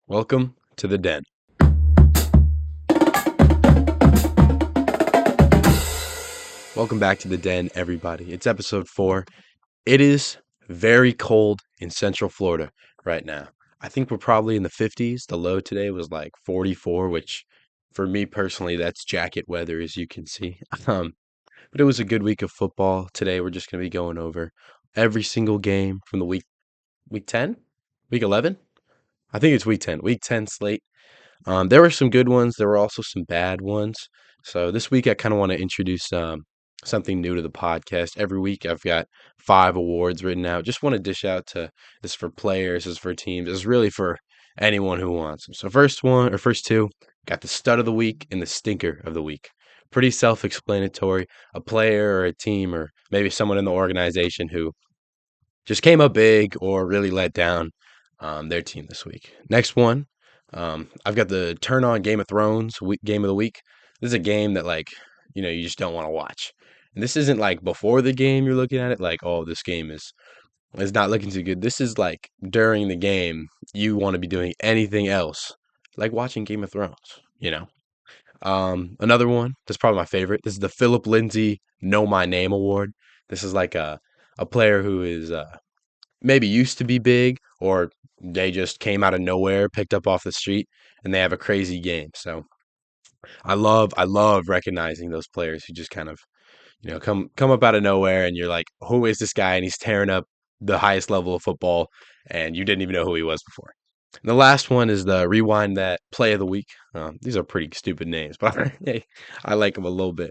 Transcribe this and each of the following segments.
Welcome to the den. Welcome back to the den, everybody. It's episode 4. It is very cold in Central Florida right now. I think we're probably in the 50s. The low today was like 44, which for me personally, that's jacket weather, as you can see. But it was a good week of football. Today, we're just going to be going over every single game from the week 10, week 11. I think it's week 10, week 10 slate. There were some good ones. There were also some bad ones. So this week, I kind of want to introduce something new to the podcast. Every week, I've got 5 awards written out. Just want to dish out to this for players, this is for teams, this is really for anyone who wants them. So first two, got the stud of the week and the stinker of the week. Pretty self-explanatory. A player or a team or maybe someone in the organization who just came up big or really let down their team this week. Next one, I've got the turn on Game of Thrones game of the week. This is a game that you just don't want to watch. And this isn't like before the game you're looking at it like, oh, this game is not looking too good. This is like during the game you want to be doing anything else, like watching Game of Thrones. Another one that's probably my favorite. This is the Philip Lindsay Know My Name Award. This is like a player who is maybe used to be big or they just came out of nowhere, picked up off the street, and they have a crazy game. So I love recognizing those players who just kind of, come up out of nowhere and you're like, who is this guy? And he's tearing up the highest level of football and you didn't even know who he was before. And the last one is the rewind that play of the week. These are pretty stupid names, but hey, I like them a little bit.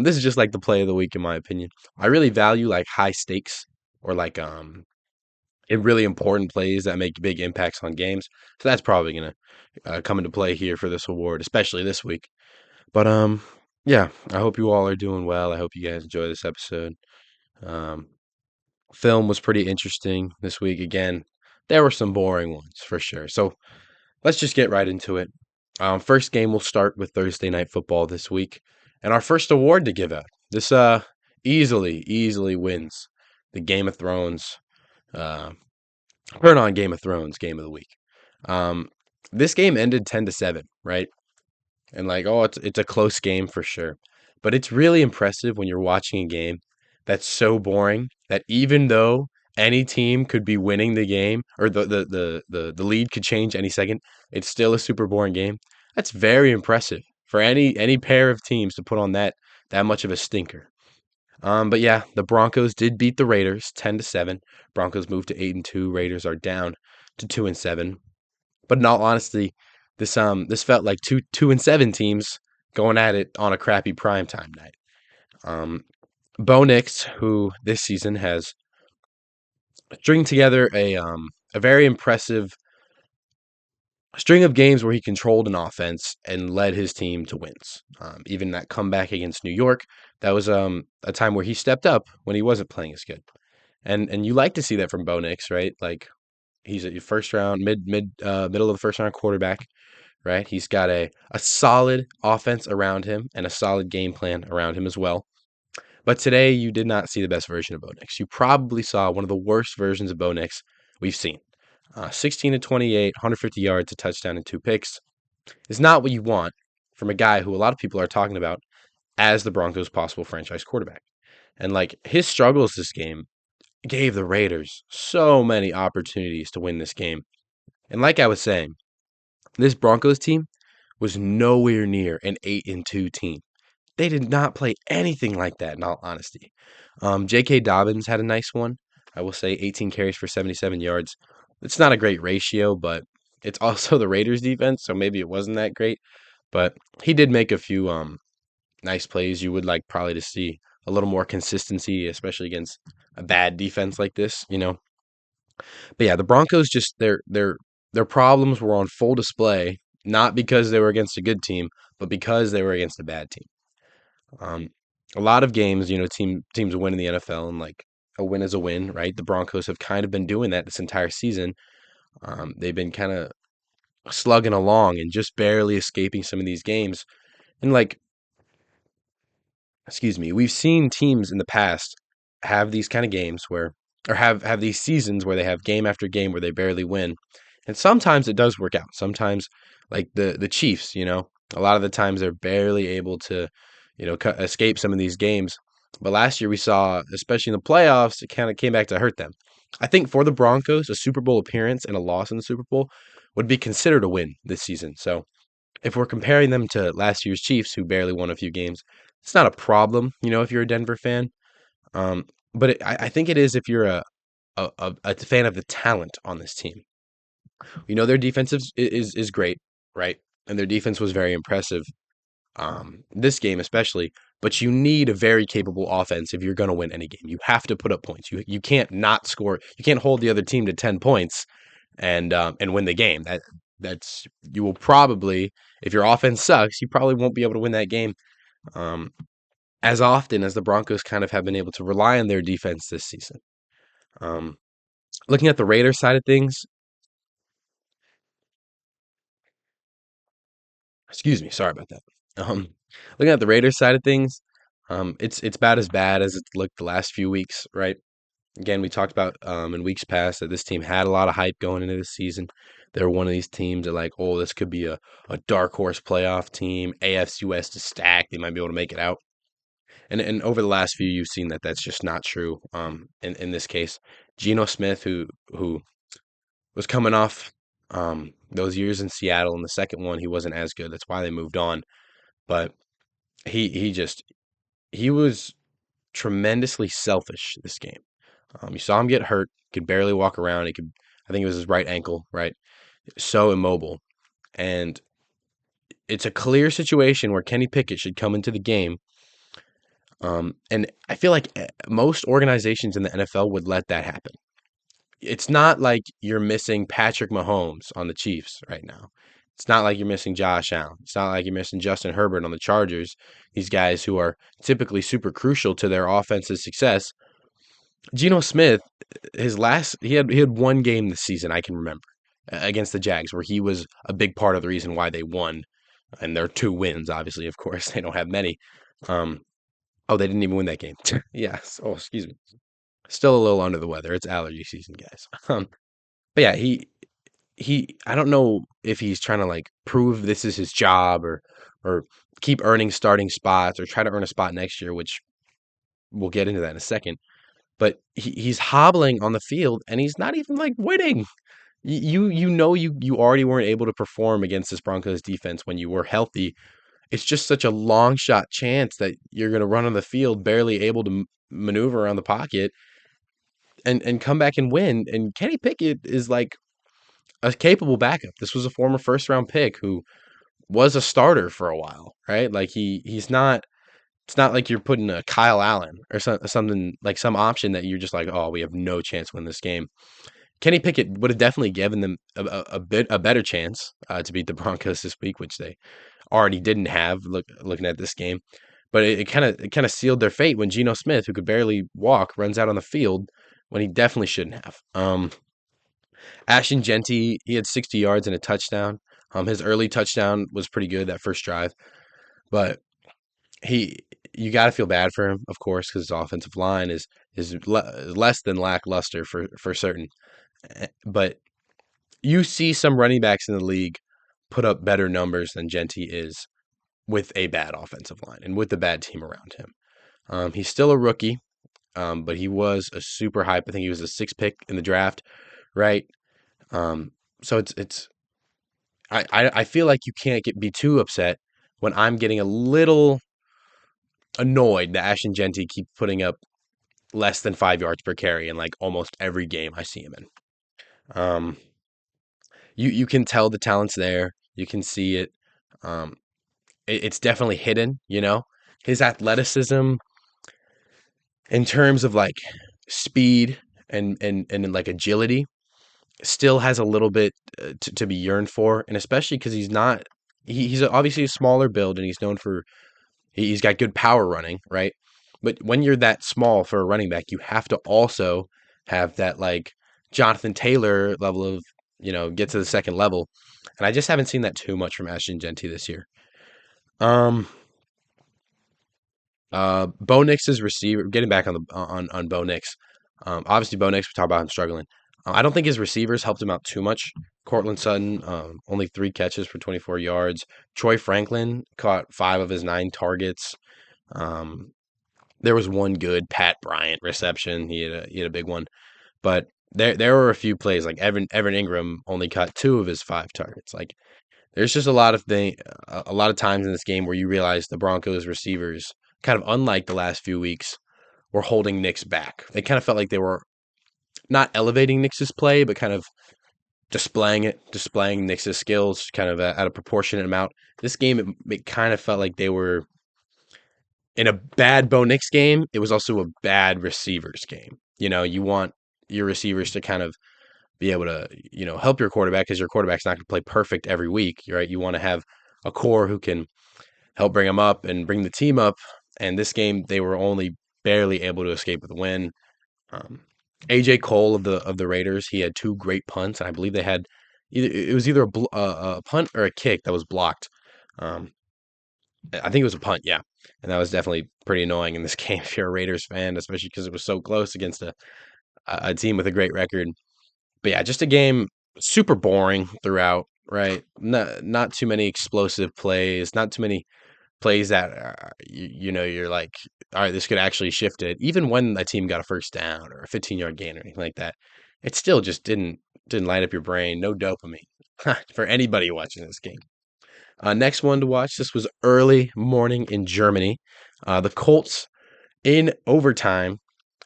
This is just like the play of the week in my opinion. I really value like high stakes or like in really important plays that make big impacts on games. So that's probably gonna come into play here for this award, especially this week. But yeah, I hope you all are doing well. I hope you guys enjoy this episode. Um, Film was pretty interesting this week. Again, there were some boring ones for sure. So let's just get right into it. First game will start with Thursday night football this week, and our first award to give out. This easily wins the Game of Thrones uh, turn on Game of Thrones game of the week. Um, this game ended 10-7, right? And like, oh, it's a close game for sure. But it's really impressive when you're watching a game that's so boring that even though any team could be winning the game or the lead could change any second, it's still a super boring game. That's very impressive for any pair of teams to put on that much of a stinker. But yeah, the Broncos did beat the Raiders 10-7. Broncos moved to 8-2. Raiders are down to 2-7. But in all honesty, this felt like two and seven teams going at it on a crappy primetime night. Um, Bo Nix, who this season has string together a very impressive string of games where he controlled an offense and led his team to wins. Even that comeback against New York, that was a time where he stepped up when he wasn't playing as good. And you like to see that from Bo Nix, right? Like he's a first round, middle of the first round quarterback, right? He's got a solid offense around him and a solid game plan around him as well. But today you did not see the best version of Bo Nix. You probably saw one of the worst versions of Bo Nix we've seen. 16 to 28, 150 yards, a touchdown, and 2 picks is not what you want from a guy who a lot of people are talking about as the Broncos' possible franchise quarterback. And like his struggles this game gave the Raiders so many opportunities to win this game. And like I was saying, this Broncos team was nowhere near an 8-2 team. They did not play anything like that, in all honesty. J.K. Dobbins had a nice one. I will say 18 carries for 77 yards. It's not a great ratio, but it's also the Raiders defense, so maybe it wasn't that great. But he did make a few nice plays. You would like probably to see a little more consistency, especially against a bad defense like this. But yeah, the Broncos just their problems were on full display, not because they were against a good team, but because they were against a bad team. Um, a lot of games, teams win in the NFL, and like a win is a win, right? The Broncos have kind of been doing that this entire season. They've been kind of slugging along and just barely escaping some of these games. And like, excuse me, we've seen teams in the past have these kind of games where, or have these seasons where they have game after game where they barely win, And sometimes it does work out. Sometimes, like the Chiefs, a lot of the times they're barely able to, escape some of these games. But last year we saw, especially in the playoffs, it kind of came back to hurt them. I think for the Broncos, a Super Bowl appearance and a loss in the Super Bowl would be considered a win this season. So if we're comparing them to last year's Chiefs, who barely won a few games, it's not a problem, if you're a Denver fan. Um, but I think it is if you're a fan of the talent on this team. Their defensive is great, right? And their defense was very impressive this game especially. But you need a very capable offense if you're going to win any game. You have to put up points. You can't not score. You can't hold the other team to 10 points and win the game. That's you will probably, if your offense sucks, you probably won't be able to win that game um, as often as the Broncos kind of have been able to rely on their defense this season. Um, Looking at the Raiders side of things, excuse me, sorry about that. Um, Looking at the Raiders side of things, it's about as bad as it's looked the last few weeks, right? Again, we talked about in weeks past that this team had a lot of hype going into this season. They were one of these teams that like, oh, this could be a dark horse playoff team. AFC West is stacked. They might be able to make it out. And over the last few, you've seen that that's just not true. In this case, Geno Smith, who was coming off those years in Seattle, in the second one, he wasn't as good. That's why they moved on. But he was tremendously selfish this game. You saw him get hurt. Could barely walk around. I think it was his right ankle, right? So immobile. And it's a clear situation where Kenny Pickett should come into the game. And I feel like most organizations in the NFL would let that happen. It's not like you're missing Patrick Mahomes on the Chiefs right now. It's not like you're missing Josh Allen. It's not like you're missing Justin Herbert on the Chargers. These guys who are typically super crucial to their offense's success. Geno Smith, he had one game this season I can remember against the Jags where he was a big part of the reason why they won, and their two wins, obviously, of course, they don't have many. Um, oh, they didn't even win that game. Yes. Oh, excuse me. Still a little under the weather. It's allergy season, guys. But yeah, I don't know if he's trying to like prove this is his job or keep earning starting spots or try to earn a spot next year, which we'll get into that in a second. But he's hobbling on the field and he's not even like winning. You already weren't able to perform against this Broncos defense when you were healthy. It's just such a long shot chance that you're going to run on the field barely able to maneuver around the pocket and come back and win. And Kenny Pickett is like a capable backup. This was a former first round pick who was a starter for a while, right? Like he's not. It's not like you're putting a Kyle Allen or something like some option that you're just like, oh, we have no chance to win this game. Kenny Pickett would have definitely given them a better chance to beat the Broncos this week, which they already didn't have. Looking at this game, but it kind of sealed their fate when Geno Smith, who could barely walk, runs out on the field when he definitely shouldn't have. Ashton Genty, he had 60 yards and a touchdown. His early touchdown was pretty good that first drive, but he you got to feel bad for him, of course, because his offensive line is less than lackluster for certain. But you see some running backs in the league put up better numbers than Genty is with a bad offensive line and with the bad team around him. He's still a rookie, but he was a super hype. I think he was a sixth pick in the draft, right? So it's I feel like you can't be too upset when I'm getting a little annoyed that Ashton Genty keep putting up less than 5 yards per carry in like almost every game I see him in. Um, you can tell the talent's there. You can see it. Um, it's definitely hidden. His athleticism in terms of like speed and like agility still has a little bit to be yearned for, and especially because he's obviously a smaller build and he's known for he's got good power running, right? But when you're that small for a running back, you have to also have that like Jonathan Taylor level of, get to the second level. And I just haven't seen that too much from Ashton Genty this year. Um Bo Nix's receiver, getting back on Bo Nix. Obviously Bo Nix, we talk about him struggling. I don't think his receivers helped him out too much. Cortland Sutton, only 3 catches for 24 yards. Troy Franklin caught 5 of his 9 targets. Um, there was one good Pat Bryant reception. He had a big one, but there were a few plays like Evan Ingram only caught 2 of his 5 targets. Like there's just a lot of times in this game where you realize the Broncos receivers, kind of unlike the last few weeks, were holding Nick's back. They kind of felt like they were not elevating Nick's play, but kind of displaying Nick's skills kind of at a proportionate amount. This game, it kind of felt like they were in a bad Bo Nix game. It was also a bad receivers game. You want your receivers to kind of be able to, help your quarterback because your quarterback's not going to play perfect every week, right? You want to have a core who can help bring them up and bring the team up. And this game, they were only barely able to escape with a win. Um, AJ Cole of the Raiders, he had 2 great punts, and I believe they had either a punt or a kick that was blocked. Um, I think it was a punt, yeah, and that was definitely pretty annoying in this game if you're a Raiders fan, especially because it was so close against a team with a great record. But yeah, just a game super boring throughout, right? Not too many explosive plays, not too many plays that you're like, all right, this could actually shift it. Even when a team got a first down or a 15-yard gain or anything like that, it still just didn't light up your brain. No dopamine for anybody watching this game. Next one to watch. This was early morning in Germany. The Colts in overtime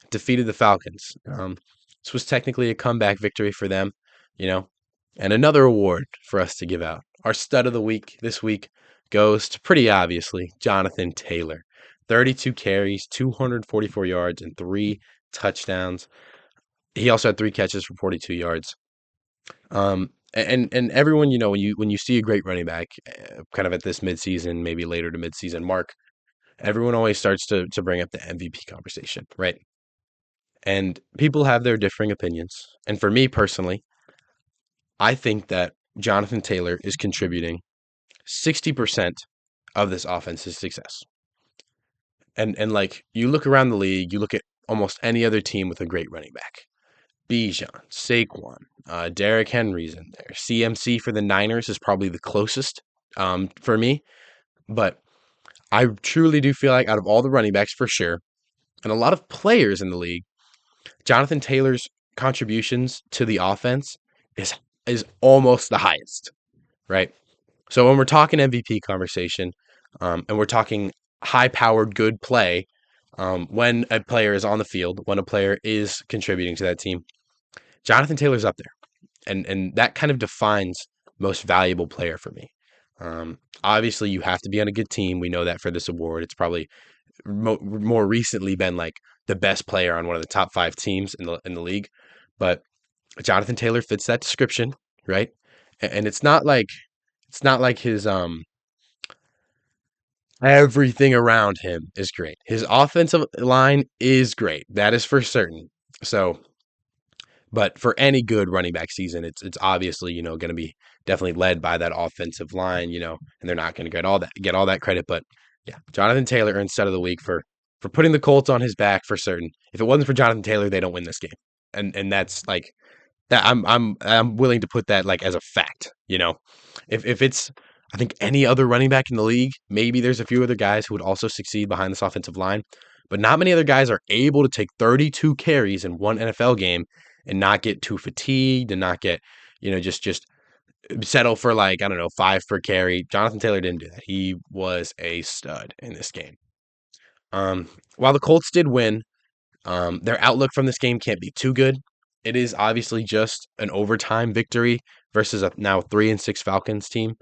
defeated the Falcons. This was technically a comeback victory for them, you know, and another award for us to give out. Our stud of the week this week goes to pretty obviously Jonathan Taylor. 32 carries, 244 yards, and 3 touchdowns. He also had 3 catches for 42 yards. And everyone, when you see a great running back, kind of at this midseason, maybe later to midseason mark, everyone always starts to bring up the MVP conversation, right? And people have their differing opinions. And for me personally, I think that Jonathan Taylor is contributing 60% of this offense's success. And like you look around the league, you look at almost any other team with a great running back. Bijan, Saquon, Derrick Henry's in there. CMC for the Niners is probably the closest for me. But I truly do feel like out of all the running backs for sure, and a lot of players in the league, Jonathan Taylor's contributions to the offense is almost the highest, right? So when we're talking MVP conversation, and we're talking high-powered good play, when a player is on the field, when a player is contributing to that team, Jonathan Taylor's up there, and that kind of defines most valuable player for me. Obviously, you have to be on a good team. We know that for this award. It's probably more recently been like the best player on one of the top 5 teams in the league, but Jonathan Taylor fits that description, right? And it's not like his everything around him is great. His offensive line is great. That is for certain. So, but for any good running back season, it's obviously, going to be definitely led by that offensive line, and they're not going to get all that credit, but yeah, Jonathan Taylor earned stud of the week for putting the Colts on his back for certain. If it wasn't for Jonathan Taylor, they don't win this game. And that's like that I'm willing to put that like as a fact, If it's I think any other running back in the league, maybe there's a few other guys who would also succeed behind this offensive line, but not many other guys are able to take 32 carries in one NFL game and not get too fatigued and not get, just settle for like, I don't know, 5 per carry. Jonathan Taylor didn't do that. He was a stud in this game. While the Colts did win, their outlook from this game can't be too good. It is obviously just an overtime victory versus a now 3-6 Falcons team,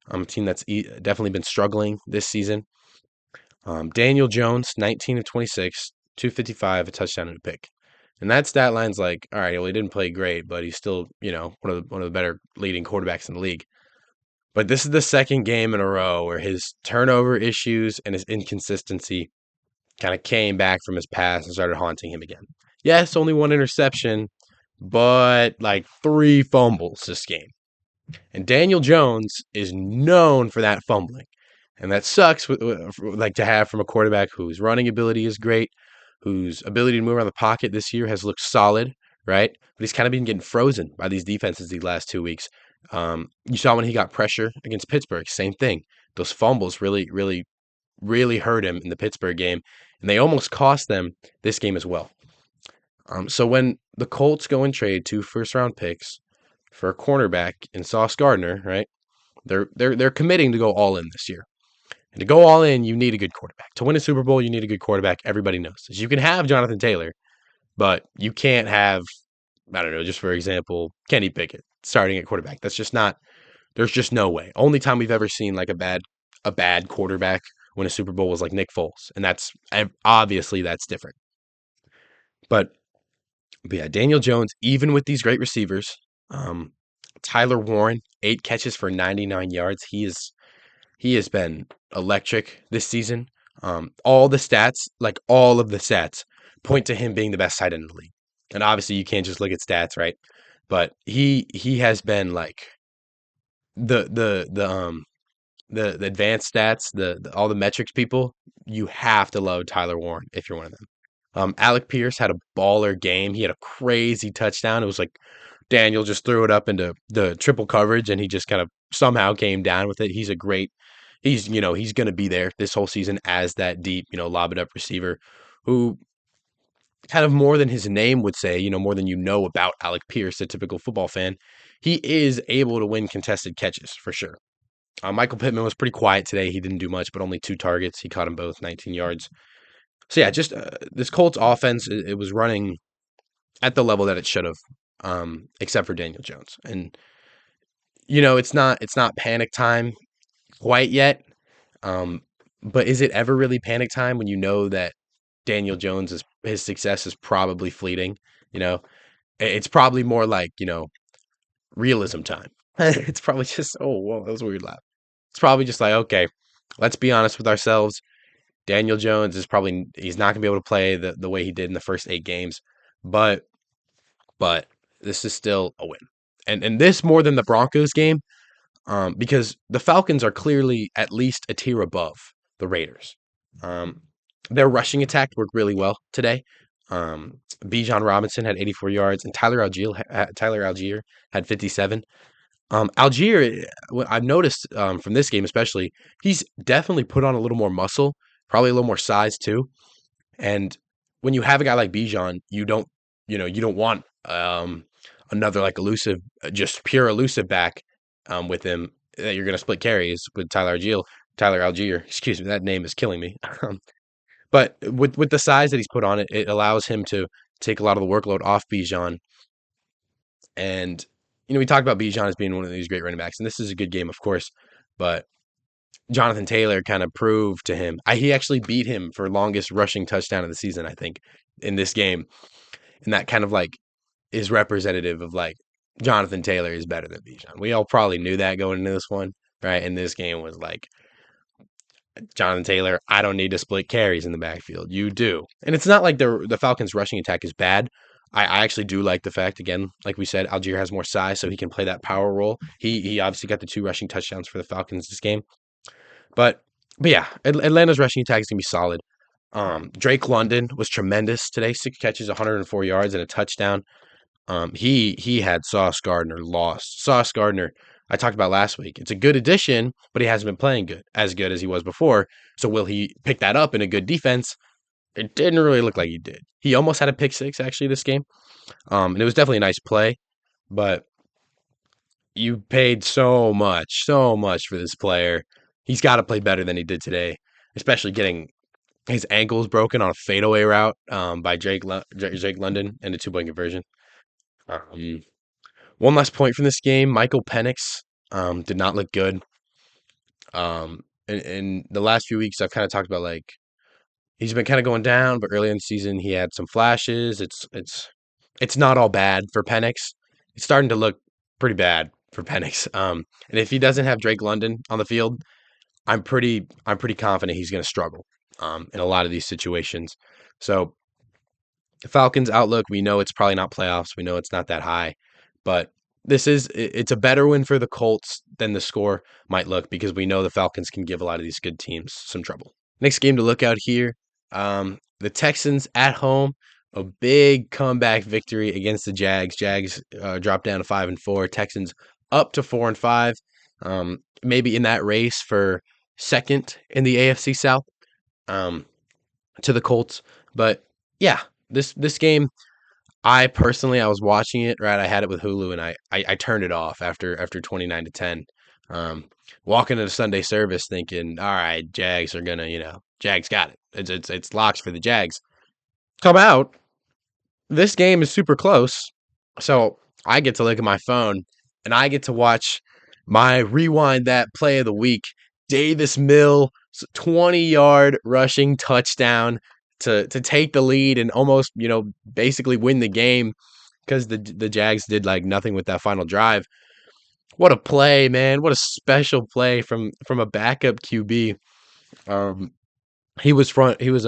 a team that's definitely been struggling this season. Daniel Jones, 19 of 26, 255, a touchdown and a pick. And that stat line's like, all right, well, he didn't play great, but he's still, one of the better leading quarterbacks in the league. But this is the second game in a row where his turnover issues and his inconsistency kind of came back from his past and started haunting him again. Yes, only 1 interception, but like 3 fumbles this game. And Daniel Jones is known for that fumbling. And that sucks like to have from a quarterback whose running ability is great, whose ability to move around the pocket this year has looked solid, right? But he's kind of been getting frozen by these defenses these last 2 weeks. You saw when he got pressure against Pittsburgh, same thing. Those fumbles really, really, really hurt him in the Pittsburgh game, and they almost cost them this game as well. So when the Colts go and trade 2 first-round picks for a cornerback in Sauce Gardner, right? They're committing to go all in this year. And to go all in, you need a good quarterback. To win a Super Bowl, you need a good quarterback. Everybody knows this. You can have Jonathan Taylor, but you can't have, I don't know, just for example, Kenny Pickett starting at quarterback. That's just not. There's just no way. Only time we've ever seen like a bad quarterback win a Super Bowl was like Nick Foles, and that's obviously that's different. But yeah, Daniel Jones, even with these great receivers, um, Tyler Warren, 8 catches for 99 yards. He has been electric this season. All the stats, like all of the stats, point to him being the best tight end in the league. And obviously, you can't just look at stats, right? But he has been like the the the um the advanced stats, the all the metrics people. You have to love Tyler Warren if you're one of them. Alec Pierce had a baller game. He had a crazy touchdown. It was like Daniel just threw it up into the triple coverage, and he just kind of somehow came down with it. He's a great. He's going to be there this whole season as that deep, lob it up receiver who kind of more than his name would say, more than about Alec Pierce, a typical football fan, he is able to win contested catches for sure. Michael Pittman was pretty quiet today. He didn't do much, but only 2 targets. He caught them both, 19 yards. So yeah, just this Colts offense, it was running at the level that it should have, except for Daniel Jones. And it's not panic time quite yet. Um, but is it ever really panic time when you know that Daniel Jones his success is probably fleeting? You know, it's probably more like realism time. It's probably just whoa, that was a weird laugh. It's probably just like, okay, let's be honest with ourselves. Daniel Jones he's not gonna be able to play the way he did in the first 8 games, but this is still a win, and this more than the Broncos game, because the Falcons are clearly at least a tier above the Raiders. Um, their rushing attack worked really well today. Bijan Robinson had 84 yards, and Tyler Algier had 57. Algier, I've noticed from this game especially, he's definitely put on a little more muscle, probably a little more size too. And when you have a guy like Bijan, you don't want another like elusive, just pure elusive back with him that you're going to split carries with Tyler Algier. Excuse me, that name is killing me. But with the size that he's put on it, it allows him to take a lot of the workload off Bijan. And we talked about Bijan as being one of these great running backs, and this is a good game, of course. But Jonathan Taylor kind of proved to him. He actually beat him for longest rushing touchdown of the season, I think, in this game. And that kind of like is representative of like Jonathan Taylor is better than Bijan. We all probably knew that going into this one, right? And this game was like Jonathan Taylor, I don't need to split carries in the backfield. You do. And it's not like the Falcons rushing attack is bad. I actually do like the fact, again, like we said, Algier has more size, so he can play that power role. He obviously got the 2 rushing touchdowns for the Falcons this game. But yeah, Atlanta's rushing attack is gonna be solid. Drake London was tremendous today. 6 catches, 104 yards, and a touchdown. He had Sauce Gardner lost. Sauce Gardner, I talked about last week. It's a good addition, but he hasn't been playing as good as he was before. So will he pick that up in a good defense? It didn't really look like he did. He almost had a pick six actually this game. And it was definitely a nice play, but you paid so much for this player. He's got to play better than he did today, especially getting his ankles broken on a fadeaway route by Drake London and a 2-point conversion. Um, One last point from this game: Michael Penix did not look good. In the last few weeks, I've kind of talked about like he's been kind of going down, but early in the season he had some flashes. It's not all bad for Penix. It's starting to look pretty bad for Penix. And if he doesn't have Drake London on the field, I'm pretty confident he's going to struggle in a lot of these situations. So the Falcons' outlook, we know it's probably not playoffs. We know it's not that high, but it's a better win for the Colts than the score might look because we know the Falcons can give a lot of these good teams some trouble. Next game to look out here, the Texans at home a big comeback victory against the Jags. Jags dropped down to 5-4. Texans up to 4-5. Maybe in that race for second in the AFC South um, to the Colts. But yeah, this game, I was watching it, right. I had it with Hulu, and I turned it off after 29-10. Um, Walking into Sunday service thinking, all right, Jags are gonna, Jags got it. It's locks for the Jags. Come out, this game is super close. So I get to look at my phone and I get to watch my rewind that play of the week. Davis Mills 20-yard rushing touchdown to take the lead and almost, basically win the game because the Jags did like nothing with that final drive. What a play, man. What a special play from a backup QB. Um he was front he was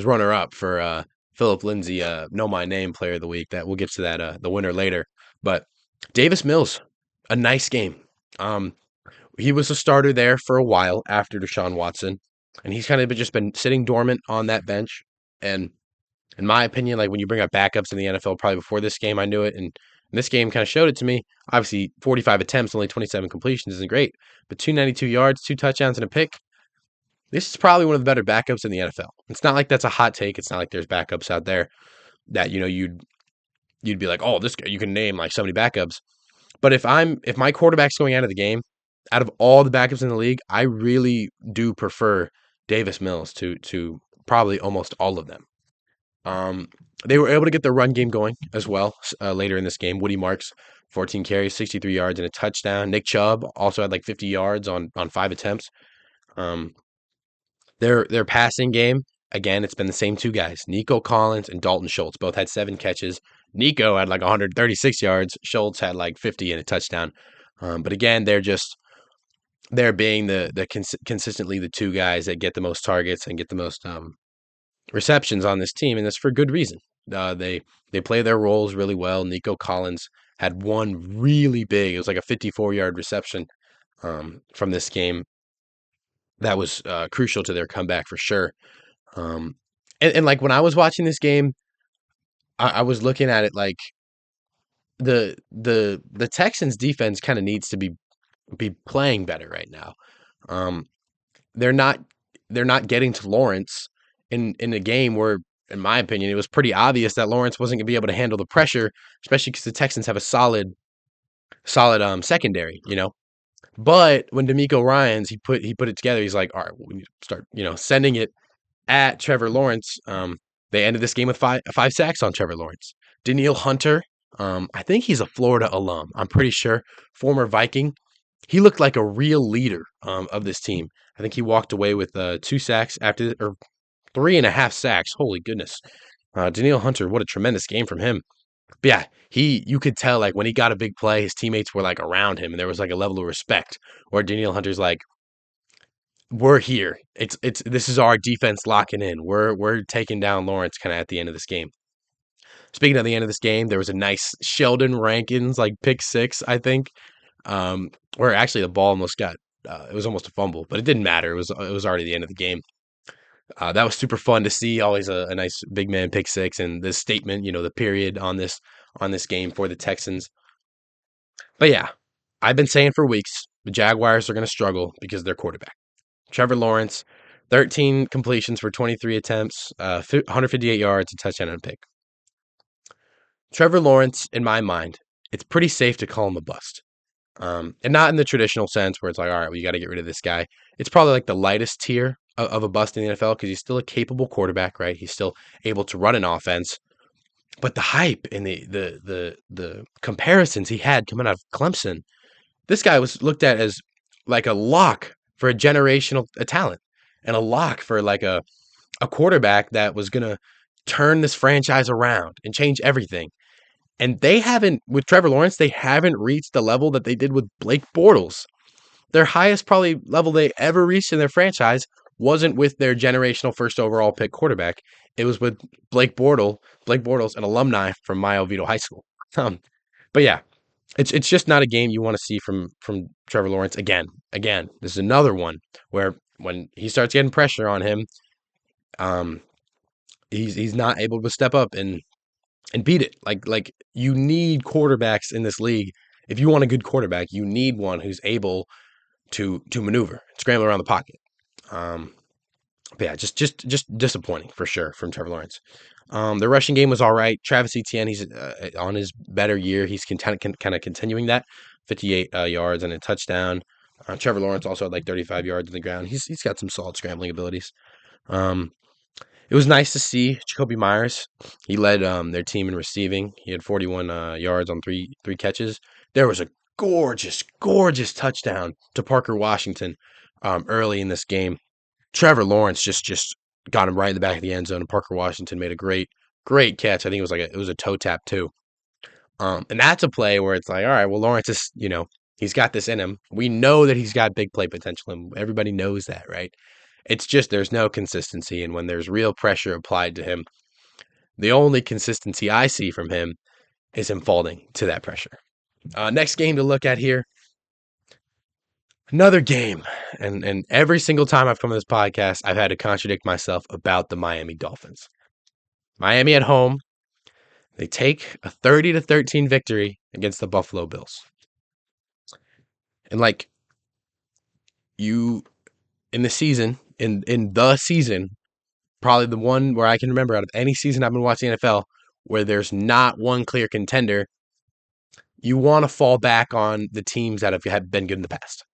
runner up for Philip Lindsay, Know My Name Player of the Week. That we'll get to that the winner later. But Davis Mills, a nice game. Um, he was a starter there for a while after Deshaun Watson, and he's kind of just been sitting dormant on that bench. And in my opinion, like when you bring up backups in the NFL, probably before this game, I knew it, and this game kind of showed it to me. Obviously, 45 attempts, only 27 completions isn't great, but 292 yards, 2 touchdowns, and a pick. This is probably one of the better backups in the NFL. It's not like that's a hot take. It's not like there's backups out there that you'd be like, oh, this guy, you can name like so many backups. But if my quarterback's going out of the game, out of all the backups in the league, I really do prefer Davis Mills to probably almost all of them. Um, they were able to get their run game going as well later in this game. Woody Marks, 14 carries, 63 yards, and a touchdown. Nick Chubb also had like 50 yards on 5 attempts. Um, their passing game, again, it's been the same two guys, Nico Collins and Dalton Schultz. Both had 7 catches. Nico had like 136 yards. Schultz had like 50 and a touchdown. But again, they're being consistently the two guys that get the most targets and get the most receptions on this team, and that's for good reason. They play their roles really well. Nico Collins had one really big. It was like a 54-yard reception from this game that was crucial to their comeback for sure. Um, and like when I was watching this game, I was looking at it like the Texans defense kind of needs to be playing better right now. Um, they're not they're not getting to Lawrence in a game where, in my opinion, it was pretty obvious that Lawrence wasn't going to be able to handle the pressure, especially because the Texans have a solid secondary, But when D'Amico Ryans he put it together, he's like, all right, we need to start sending it at Trevor Lawrence. They ended this game with five sacks on Trevor Lawrence. Daniil Hunter, I think he's a Florida alum. I'm pretty sure, former Viking. He looked like a real leader of this team. I think he walked away with 2 sacks or 3.5 sacks. Holy goodness. Daniil Hunter, what a tremendous game from him. But yeah, you could tell like when he got a big play, his teammates were like around him, and there was like a level of respect. Where Daniil Hunter's like, we're here. This is our defense locking in. We're taking down Lawrence kind of at the end of this game. Speaking of the end of this game, there was a nice Sheldon Rankins like pick six, I think, where actually the ball almost got it was almost a fumble, but it didn't matter. It was already the end of the game. That was super fun to see. Always a nice big man pick six, and the statement, the period on this game for the Texans. But yeah, I've been saying for weeks the Jaguars are going to struggle because of their quarterback. Trevor Lawrence, 13 completions for 23 attempts, 158 yards, a touchdown and a pick. Trevor Lawrence, in my mind, it's pretty safe to call him a bust. And not in the traditional sense where it's like, all right, well, you got to get rid of this guy. It's probably like the lightest tier of a bust in the NFL because he's still a capable quarterback, right? He's still able to run an offense. But the hype and the comparisons he had coming out of Clemson, this guy was looked at as like a lock for a generational talent and a lock for like a quarterback that was going to turn this franchise around and change everything. And they haven't, with Trevor Lawrence, they haven't reached the level that they did with Blake Bortles. Their highest probably level they ever reached in their franchise wasn't with their generational first overall pick quarterback. It was with Blake Bortles, an alumni from Mayo Vito High School. But yeah, it's just not a game you want to see from Trevor Lawrence again. Again, this is another one where when he starts getting pressure on him, He's not able to step up and beat it. Like you need quarterbacks in this league. If you want a good quarterback, you need one who's able to maneuver, scramble around the pocket. Um, but yeah, just disappointing for sure from Trevor Lawrence. The rushing game was all right. Travis Etienne, he's on his better year. He's kind of continuing that, 58 yards and a touchdown. Trevor Lawrence also had like 35 yards on the ground. He's got some solid scrambling abilities. Um, it was nice to see Jacoby Myers. He led their team in receiving. He had 41 yards on three catches. There was a gorgeous touchdown to Parker Washington early in this game. Trevor Lawrence just got him right in the back of the end zone, and Parker Washington made a great catch. I think it was a toe tap too. And that's a play where it's like, all right, well, Lawrence is, he's got this in him. We know that he's got big play potential, and everybody knows that, right? It's just there's no consistency, and when there's real pressure applied to him, the only consistency I see from him is him falling to that pressure. Next game to look at here, another game, and every single time I've come to this podcast, I've had to contradict myself about the Miami Dolphins. Miami at home, they take a 30-13 victory against the Buffalo Bills. And like you in the season, in the season, probably the one where I can remember out of any season I've been watching NFL where there's not one clear contender, you want to fall back on the teams that have been good in the past,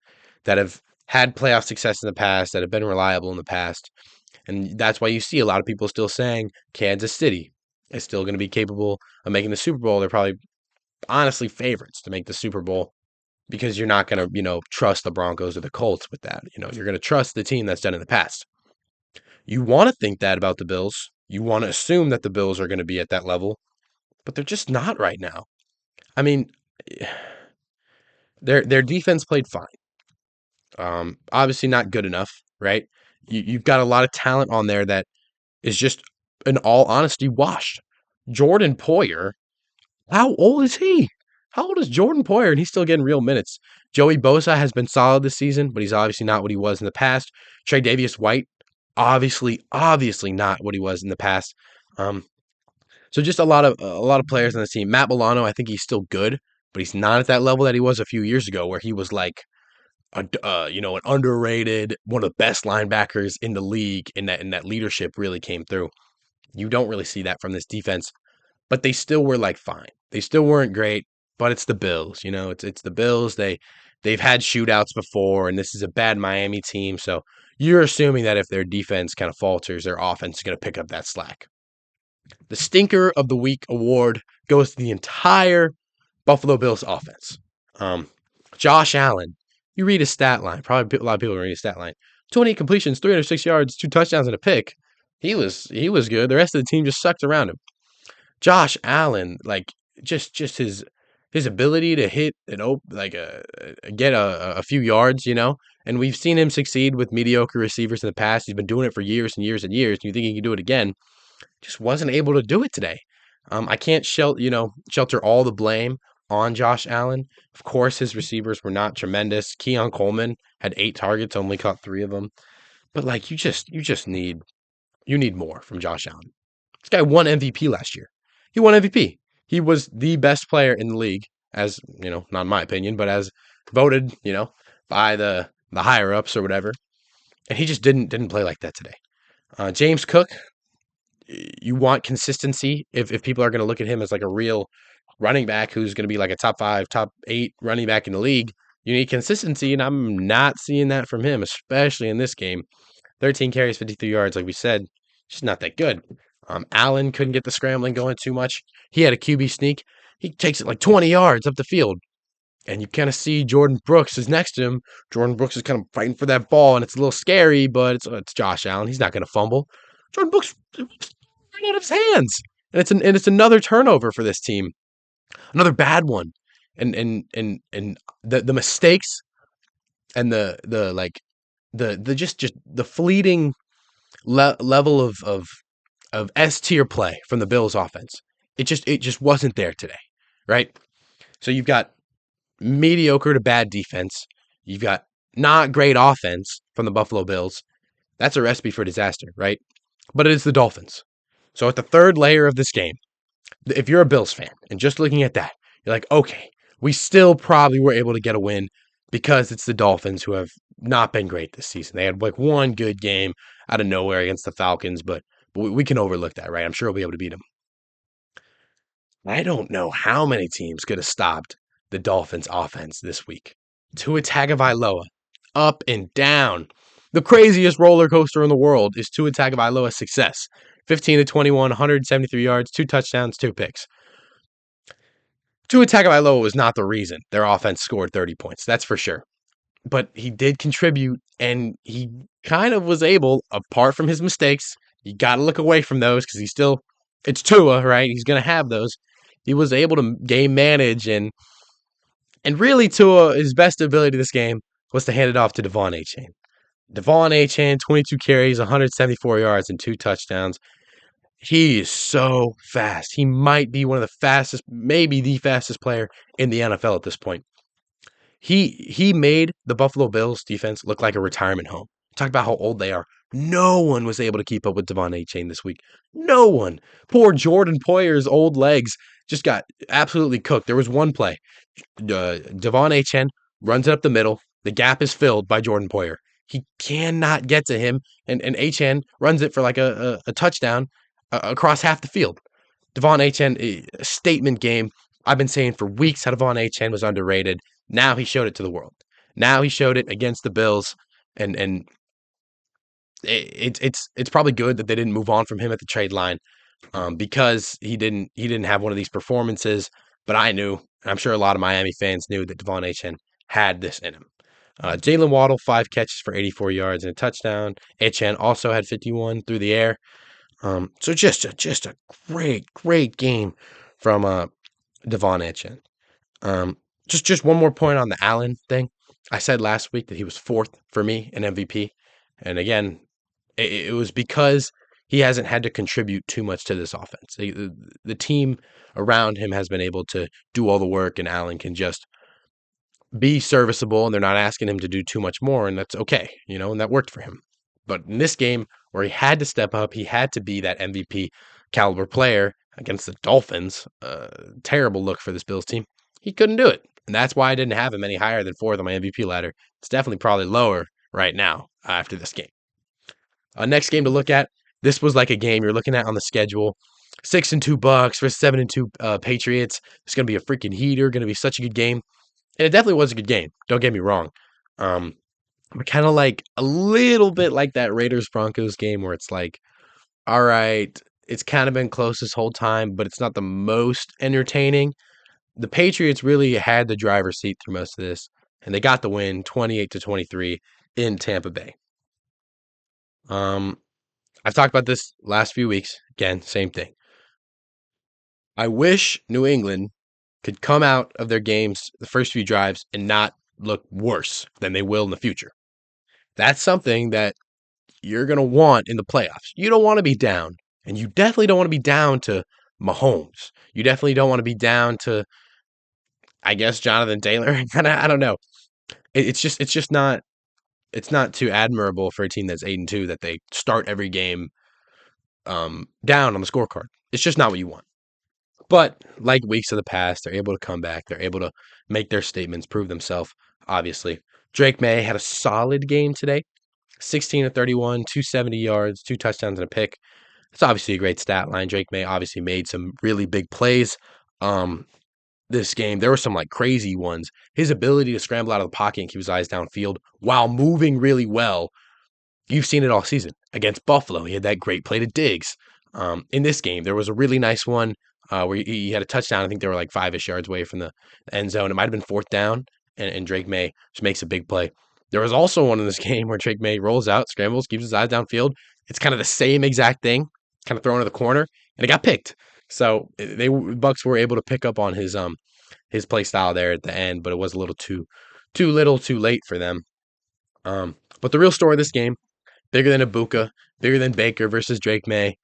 that have had playoff success in the past, that have been reliable in the past. And that's why you see a lot of people still saying Kansas City is still going to be capable of making the Super Bowl. They're probably honestly favorites to make the Super Bowl because you're not going to, trust the Broncos or the Colts with that. You're going to trust the team that's done in the past. You want to think that about the Bills. You want to assume that the Bills are going to be at that level, but they're just not right now. I mean, their defense played fine. Obviously not good enough, right? You've got a lot of talent on there that is just, in all honesty, washed. Jordan Poyer, how old is he? How old is Jordan Poyer? And he's still getting real minutes. Joey Bosa has been solid this season, but he's obviously not what he was in the past. Tre'Davious White, obviously not what he was in the past. So just a lot of players on this team. Matt Milano, I think he's still good, but he's not at that level that he was a few years ago, where he was like an underrated, one of the best linebackers in the league, and that leadership really came through. You don't really see that from this defense, but they still were like fine. They still weren't great, but it's the Bills. It's the Bills. They've had shootouts before, and this is a bad Miami team. So you're assuming that if their defense kind of falters, their offense is going to pick up that slack. The Stinker of the Week award goes to the entire Buffalo Bills offense. Josh Allen, you read his stat line. Probably a lot of people read his stat line. 20 completions, 306 yards, 2 touchdowns, and a pick. He was good. The rest of the team just sucked around him. Josh Allen, like just his ability to hit get a few yards, and we've seen him succeed with mediocre receivers in the past. He's been doing it for years and years and years. And you think he can do it again? Just wasn't able to do it today. I can't shelter all the blame on Josh Allen. Of course, his receivers were not tremendous. Keon Coleman had 8 targets, only caught 3 of them. But like you need more from Josh Allen. This guy won MVP last year. He won MVP. He was the best player in the league, as not in my opinion, but as voted, by the higher ups or whatever. And he just didn't play like that today. James Cook, you want consistency if people are going to look at him as like a real running back who's going to be like a top 5, top 8 running back in the league. You need consistency, and I'm not seeing that from him, especially in this game. 13 carries, 53 yards, like we said, just not that good. Allen couldn't get the scrambling going too much. He had a QB sneak. He takes it like 20 yards up the field. And you kind of see Jordan Brooks is next to him. Jordan Brooks is kind of fighting for that ball, and it's a little scary, but it's Josh Allen. He's not going to fumble. Jordan Brooks right out of his hands. And it's another turnover for this team. Another bad one. And the mistakes and the fleeting level of S tier play from the Bills offense. It just wasn't there today, right? So you've got mediocre to bad defense. You've got not great offense from the Buffalo Bills. That's a recipe for disaster, right? But it is the Dolphins. So at the third layer of this game, if you're a Bills fan and just looking at that, you're like, okay, we still probably were able to get a win because it's the Dolphins who have not been great this season. They had like one good game out of nowhere against the Falcons, but we can overlook that, right? I'm sure we'll be able to beat them. I don't know how many teams could have stopped the Dolphins offense this week. Tua Tagovailoa, up and down. The craziest roller coaster in the world is Tua Tagovailoa's success. 15 to 21, 173 yards, 2 touchdowns, 2 picks. Tua Tagovailoa was not the reason their offense scored 30 points. That's for sure. But he did contribute, and he kind of was able, apart from his mistakes, you got to look away from those because it's Tua, right? He's going to have those. He was able to game manage, and really Tua, his best ability this game was to hand it off to Devon Achane. Devon Achane, 22 carries, 174 yards, and 2 touchdowns. He is so fast. He might be one of the fastest, maybe the fastest player in the NFL at this point. He made the Buffalo Bills defense look like a retirement home. Talk about how old they are. No one was able to keep up with Devon Achane this week. No one. Poor Jordan Poyer's old legs just got absolutely cooked. There was one play. Devon Achane runs it up the middle. The gap is filled by Jordan Poyer. He cannot get to him, and Achane runs it for like a touchdown across half the field. Devon Achane, a statement game. I've been saying for weeks how Devon Achane was underrated. Now he showed it to the world. Now he showed it against the Bills, and it's probably good that they didn't move on from him at the trade line, because he didn't have one of these performances. But I knew, and I'm sure a lot of Miami fans knew, that Devon Achane had this in him. Jalen Waddle, 5 catches for 84 yards and a touchdown. Achane also had 51 through the air. So just a great game from Devon Achane. Just one more point on the Allen thing. I said last week that he was 4th for me in MVP. And again, it was because he hasn't had to contribute too much to this offense. The team around him has been able to do all the work, and Allen can just be serviceable, and they're not asking him to do too much more, and that's okay, and that worked for him. But in this game where he had to step up, he had to be that MVP caliber player against the Dolphins, terrible look for this Bills team, he couldn't do it. And that's why I didn't have him any higher than 4th on my MVP ladder. It's definitely probably lower right now after this game. Next game to look at, this was like a game you're looking at on the schedule. 6-2 Bucks versus 7-2 Patriots. It's going to be a freaking heater, going to be such a good game. And it definitely was a good game. Don't get me wrong. But kind of like a little bit like that Raiders-Broncos game where it's like, all right, it's kind of been close this whole time, but it's not the most entertaining. The Patriots really had the driver's seat through most of this, and they got the win 28-23 in Tampa Bay. I've talked about this last few weeks. Again, same thing. I wish New England could come out of their games, the first few drives, and not look worse than they will in the future. That's something that you're going to want in the playoffs. You don't want to be down, and you definitely don't want to be down to Mahomes. You definitely don't want to be down to, I guess, Jonathan Taylor. I don't know. It's just not. It's not too admirable for a team that's 8-2 that they start every game down on the scorecard. It's just not what you want. But like weeks of the past, they're able to come back. They're able to make their statements, prove themselves, obviously. Drake May had a solid game today. 16 to 31, 270 yards, 2 touchdowns and a pick. It's obviously a great stat line. Drake May obviously made some really big plays this game. There were some like crazy ones. His ability to scramble out of the pocket and keep his eyes downfield while moving really well. You've seen it all season. Against Buffalo, he had that great play to Diggs. In this game, there was a really nice one where he had a touchdown. I think they were like 5-ish yards away from the end zone. It might have been 4th down, and Drake May just makes a big play. There was also one in this game where Drake May rolls out, scrambles, keeps his eyes downfield. It's kind of the same exact thing, kind of thrown to the corner, and it got picked. So Bucks were able to pick up on his play style there at the end, but it was a little too little, too late for them. But the real story of this game, bigger than Ibuka, bigger than Baker versus Drake May,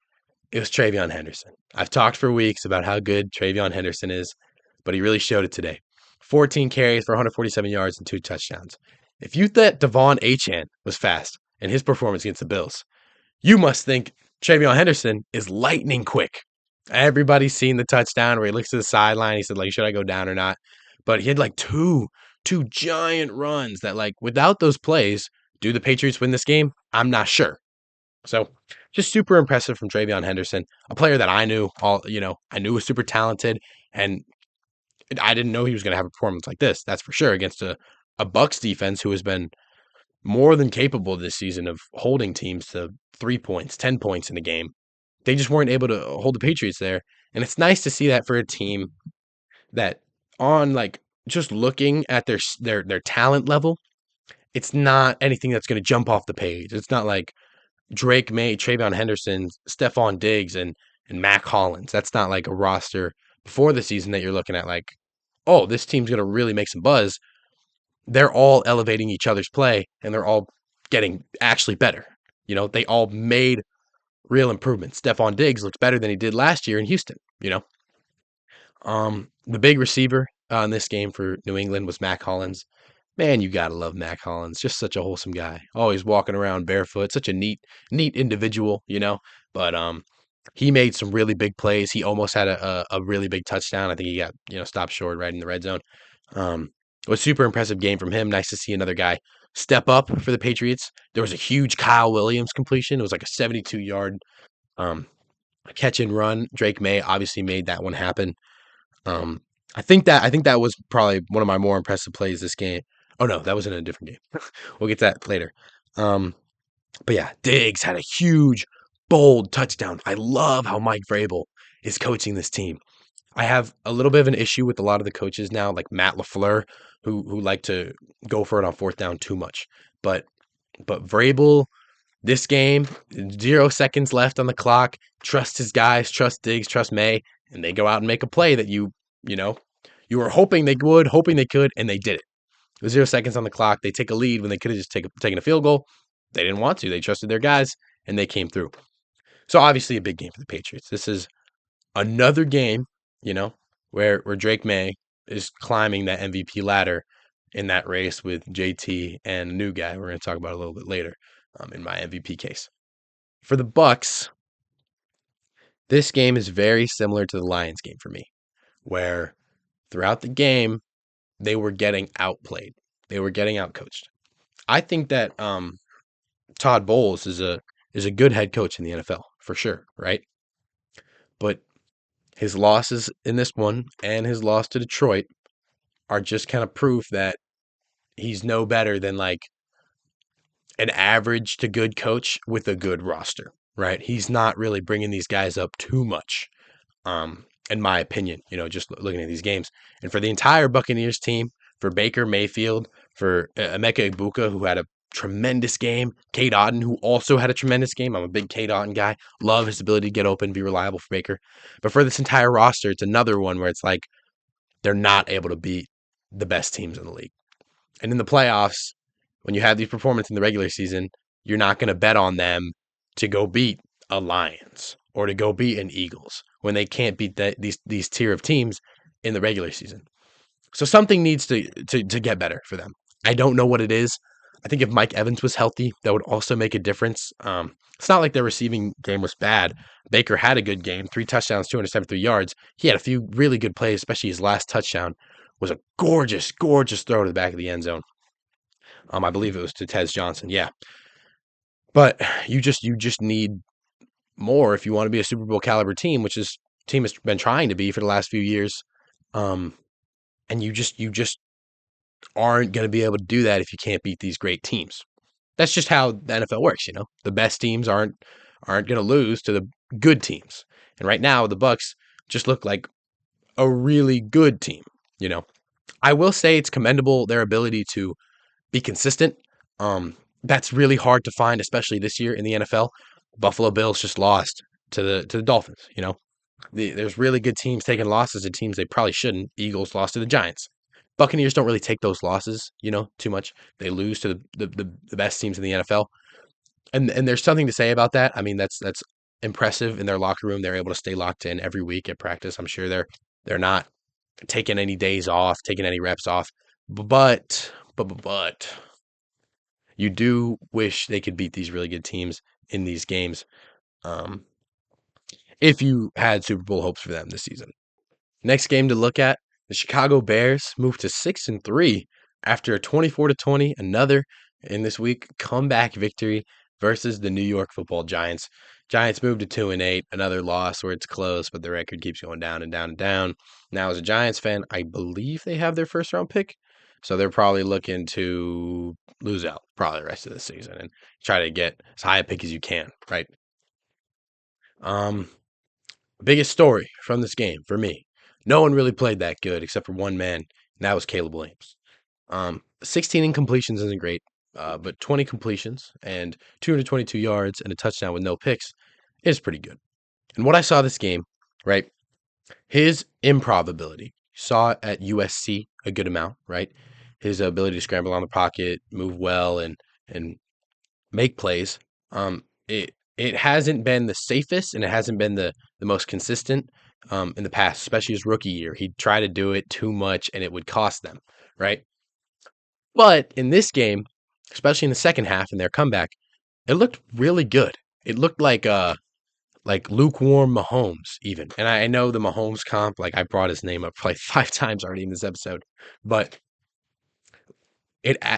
it was Travion Henderson. I've talked for weeks about how good Travion Henderson is, but he really showed it today. 14 carries for 147 yards and 2 touchdowns. If you thought Devon Achane was fast in his performance against the Bills, you must think Travion Henderson is lightning quick. Everybody's seen the touchdown where he looks to the sideline. He said, like, should I go down or not? But he had like two giant runs that, like, without those plays, do the Patriots win this game? I'm not sure. So just super impressive from Travion Henderson, a player that I knew I knew was super talented, and I didn't know he was going to have a performance like this. That's for sure against a Bucks defense who has been more than capable this season of holding teams to 3 points, 10 points in a game. They just weren't able to hold the Patriots there. And it's nice to see that for a team that, on like just looking at their talent level, it's not anything that's going to jump off the page. It's not like Drake May, Travion Henderson, Stephon Diggs, and Mac Hollins. That's not like a roster before the season that you're looking at like, oh, this team's going to really make some buzz. They're all elevating each other's play, and they're all getting actually better. They all made real improvements. Stephon Diggs looks better than he did last year in Houston. The big receiver in this game for New England was Mac Hollins. Man, you gotta love Mac Hollins. Just such a wholesome guy. Always walking around barefoot. Such a neat individual. But he made some really big plays. He almost had a really big touchdown. I think he got stopped short right in the red zone. It was a super impressive game from him. Nice to see another guy step up for the Patriots. There was a huge Kyle Williams completion. It was like a 72-yard um, catch and run. Drake May obviously made that one happen. Um, I think that was probably one of my more impressive plays this game. Oh no, that was in a different game. We'll get to that later. Um, but yeah, Diggs had a huge, bold touchdown. I love how Mike Vrabel is coaching this team. I have a little bit of an issue with a lot of the coaches now, like Matt LaFleur, who like to go for it on fourth down too much. But Vrabel, this game, 0 seconds left on the clock. Trust his guys, trust Diggs, trust May, and they go out and make a play that you know you were hoping they would, hoping they could, and they did it. With 0 seconds on the clock, they take a lead when they could have just taken a field goal. They didn't want to. They trusted their guys, and they came through. So obviously a big game for the Patriots. This is another game, you know, where Drake May is climbing that MVP ladder in that race with JT and a new guy we're going to talk about a little bit later in my MVP case. For the Bucks, this game is very similar to the Lions game for me, where throughout the game they were getting outplayed, they were getting outcoached. I think that Todd Bowles is a good head coach in the NFL for sure, right? But his losses in this one and his loss to Detroit are just kind of proof that he's no better than like an average to good coach with a good roster, right? He's not really bringing these guys up too much, in my opinion, just looking at these games. And for the entire Buccaneers team, for Baker Mayfield, for Emeka Ibuka, who had a tremendous game, Kate Otten, who also had a tremendous game. I'm a big Kate Otten guy. Love his ability to get open, be reliable for Baker. But for this entire roster, it's another one where it's like they're not able to beat the best teams in the league. And in the playoffs, when you have these performances in the regular season, you're not going to bet on them to go beat a Lions or to go beat an Eagles when they can't beat these tier of teams in the regular season. So something needs to get better for them. I don't know what it is. I think if Mike Evans was healthy, that would also make a difference. It's not like their receiving game was bad. Baker had a good game, 3 touchdowns, 273 yards. He had a few really good plays, especially his last touchdown was a gorgeous, gorgeous throw to the back of the end zone. I believe it was to Tez Johnson. Yeah. But you just need more if you want to be a Super Bowl caliber team, which is team has been trying to be for the last few years. And you just aren't going to be able to do that if you can't beat these great teams. That's just how the NFL works, The best teams aren't going to lose to the good teams. And right now the Bucks just look like a really good team, I will say it's commendable their ability to be consistent. That's really hard to find, especially this year in the NFL. Buffalo Bills just lost to the Dolphins. There's really good teams taking losses to teams they probably shouldn't. Eagles lost to the Giants. Buccaneers don't really take those losses, too much. They lose to the best teams in the NFL, and there's something to say about that. I mean, that's impressive in their locker room. They're able to stay locked in every week at practice. I'm sure they're not taking any days off, taking any reps off. But you do wish they could beat these really good teams in these games. Um, if you had Super Bowl hopes for them this season. Next game to look at, the Chicago Bears moved to 6-3 after a 24-20, another in this week comeback victory versus the New York Football Giants. Giants moved to 2-8, another loss where it's close, but the record keeps going down and down and down. Now, as a Giants fan, I believe they have their first round pick, so they're probably looking to lose out probably the rest of the season and try to get as high a pick as you can, right? Um, Biggest story from this game for me. No one really played that good except for one man, and that was Caleb Williams. 16 incompletions isn't great, but 20 completions and 222 yards and a touchdown with no picks is pretty good. And what I saw this game, right? His improv ability, saw it at USC a good amount, right? His ability to scramble on the pocket, move well, and make plays. It hasn't been the safest and it hasn't been the most consistent in the past, especially his rookie year. He'd try to do it too much and it would cost them, right? But in this game, especially in the second half in their comeback, it looked really good. It looked like lukewarm Mahomes even. And I know the Mahomes comp, like I brought his name up like 5 times already in this episode, but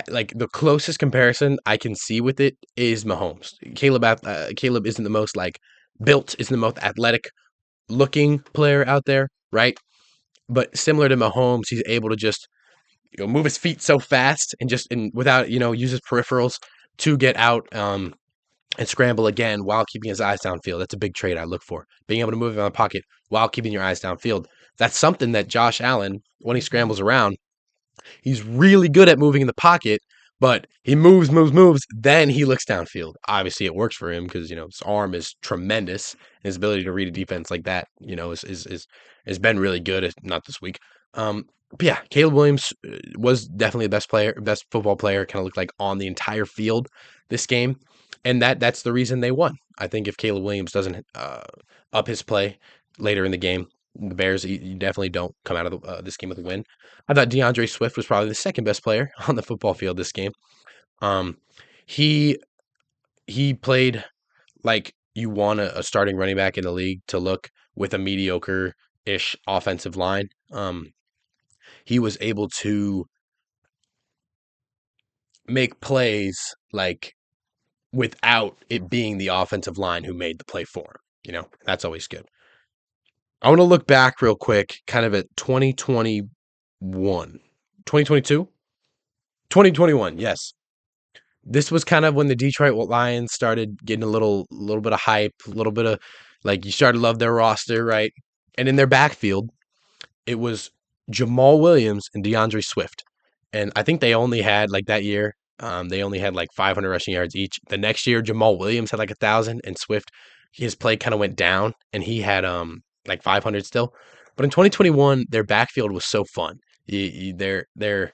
like the closest comparison I can see with it is Mahomes. Caleb isn't the most like built, isn't the most athletic looking player out there, right? But similar to Mahomes, he's able to just move his feet so fast and just and without use his peripherals to get out and scramble again while keeping his eyes downfield. That's a big trait I look for. Being able to move in the pocket while keeping your eyes downfield. That's something that Josh Allen, when he scrambles around, he's really good at moving in the pocket, but he moves, then he looks downfield. Obviously, it works for him because his arm is tremendous. And his ability to read a defense like that, is has been really good. Not this week. But yeah, Caleb Williams was definitely the best football player. Kind of looked like on the entire field this game, and that's the reason they won. I think if Caleb Williams doesn't up his play later in the game, the Bears you definitely don't come out of this game with a win. I thought DeAndre Swift was probably the second best player on the football field this game. Um, he he played like you want a starting running back in the league to look with a mediocre-ish offensive line. He was able to make plays like without it being the offensive line who made the play for him. That's always good. I want to look back real quick, kind of at 2021, 2022, 2021. Yes. This was kind of when the Detroit Lions started getting a little bit of hype, a little bit of like you started to love their roster, right? And in their backfield, it was Jamal Williams and DeAndre Swift. And I think they only had like that year, they only had like 500 rushing yards each. The next year, Jamal Williams had like 1,000, and Swift, his play kind of went down, and he had like 500 still. But in 2021, their backfield was so fun. Their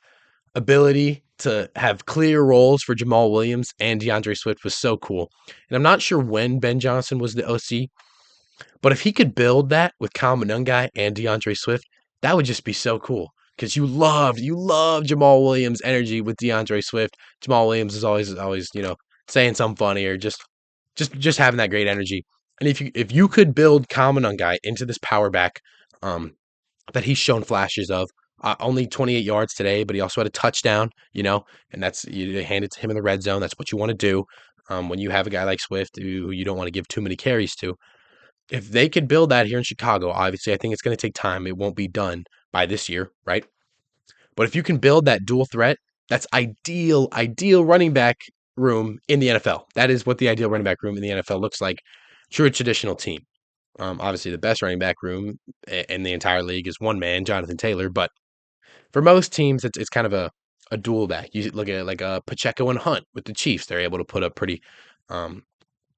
ability to have clear roles for Jamal Williams and DeAndre Swift was so cool. And I'm not sure when Ben Johnson was the OC, but if he could build that with Kyle Monungai and DeAndre Swift, that would just be so cool. Because you love Jamal Williams' energy with DeAndre Swift. Jamal Williams is always saying something funny or just having that great energy. And if you could build Kyle Monungai into this power back, that he's shown flashes of, only 28 yards today, but he also had a touchdown. And that's you hand it to him in the red zone. That's what you want to do when you have a guy like Swift who you don't want to give too many carries to. If they could build that here in Chicago, obviously, I think it's going to take time. It won't be done by this year, right? But if you can build that dual threat, that's ideal running back room in the NFL. That is what the ideal running back room in the NFL looks like. True traditional team. Obviously, the best running back room in the entire league is one man, Jonathan Taylor. But for most teams, it's kind of a dual back. You look at like Pacheco and Hunt with the Chiefs. They're able to put up pretty